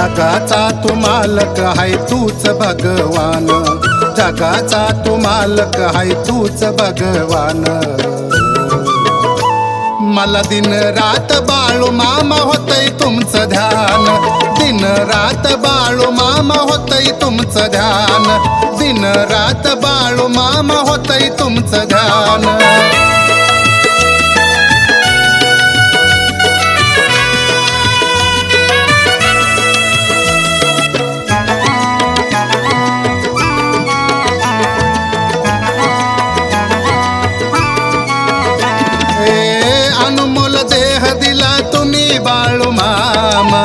जगाचा तू मालक हाय तूच भगवान, जगाचा तू मालक हाय तूच भगवान। मला दिन रात बाळू मामा होतय तुमचं ध्यान, दिन रात बाळू मामा होतय तुमचं ध्यान, दिन रात बाळू मामा होतय तुमचं ध्यान। बाळू मामा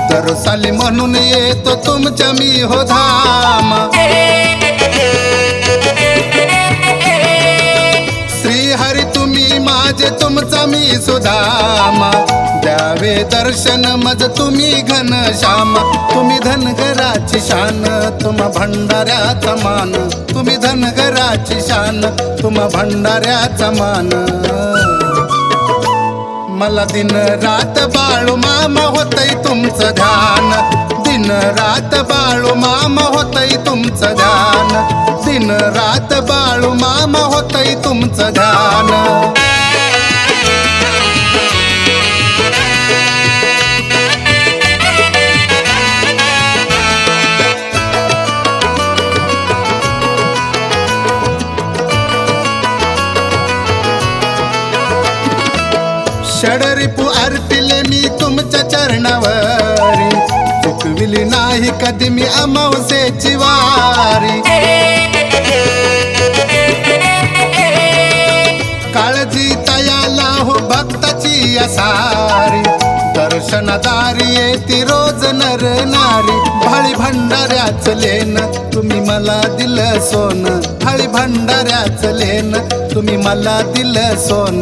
दर साली म्हणून येतो तुमच्या मी हो धाम। श्री हरी तुम्ही माझे तुमचा मी सुदामा, द्यावे दर्शन मज तुम्ही घनश्याम। तुम्ही धनगराची शान तुम्हा भंडाऱ्याचा मान, तुम्ही धनगराची शान तुम्हा भंडाऱ्याचा मान। मला दिन रात बाळू मामा होतय तुमचं ध्यान, दिन रात बाळू मामा होतय तुमचं ध्यान, दिन रात बाळू मामा होतय तुमचं ध्यान। षडरिपू अर्पिले मी तुमच्या चरणावरी, चुकविली नाही कधी मी अमावस्येची वारी। काळजी तयाला हो भक्ताची असारी, दर्शनदारी येती रोज नर नारी। भाळी भंडाऱ्याच लेन तुम्ही मला दिलं सोन, भाळी भंडाऱ्याच लेन तुम्ही मला दिलं सोन।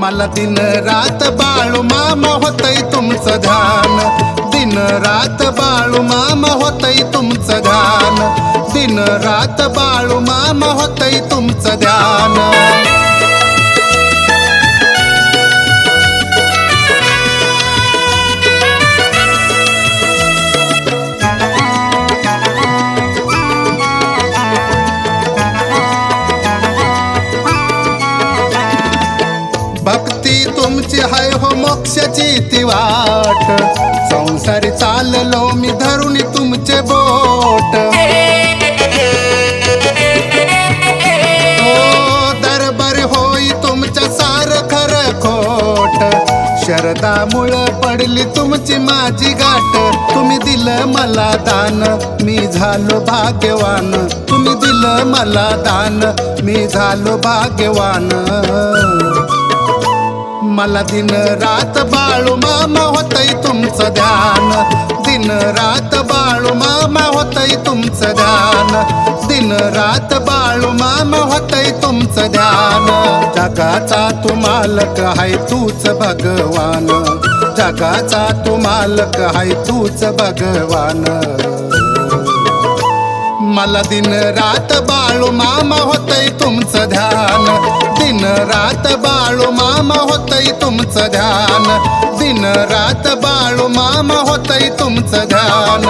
मला दिन रात बाळू मामा होतय तुमचं ध्यान, दिन रात बाळू मामा होतय तुमचं ध्यान, दिन रात बाळू मामा होतय तुमचं ध्यान। भक्ती तुमची हाय हो मोक्षाची ती वाट, संसारी चाललो मी धरून तुमचे बोट। हो दरबार होई तुमच्या सार खर खोट, शरदामुळं पडली तुमची माझी गाठ। तुम्ही दिलं मला दान मी झालो भाग्यवान, तुम्ही दिलं मला दान मी झालो भाग्यवान। मला दिन रात बाळू मामा होतय तुमचं ध्यान, दिन रात बाळू मामा होतय तुमचं ध्यान, दिन रात बाळू मामा होतय तुमचं ध्यान। जगाचा तू मालक हाय तूच भगवान, जगाचा तू मालक हाय तूच भगवान। मला दिन रात बाळू मामा होतय तुमचं ध्यान, दिन रात बाळू मामा होतय तुमचं ध्यान, दिन रात बाळू मामा होतय तुमचं ध्यान।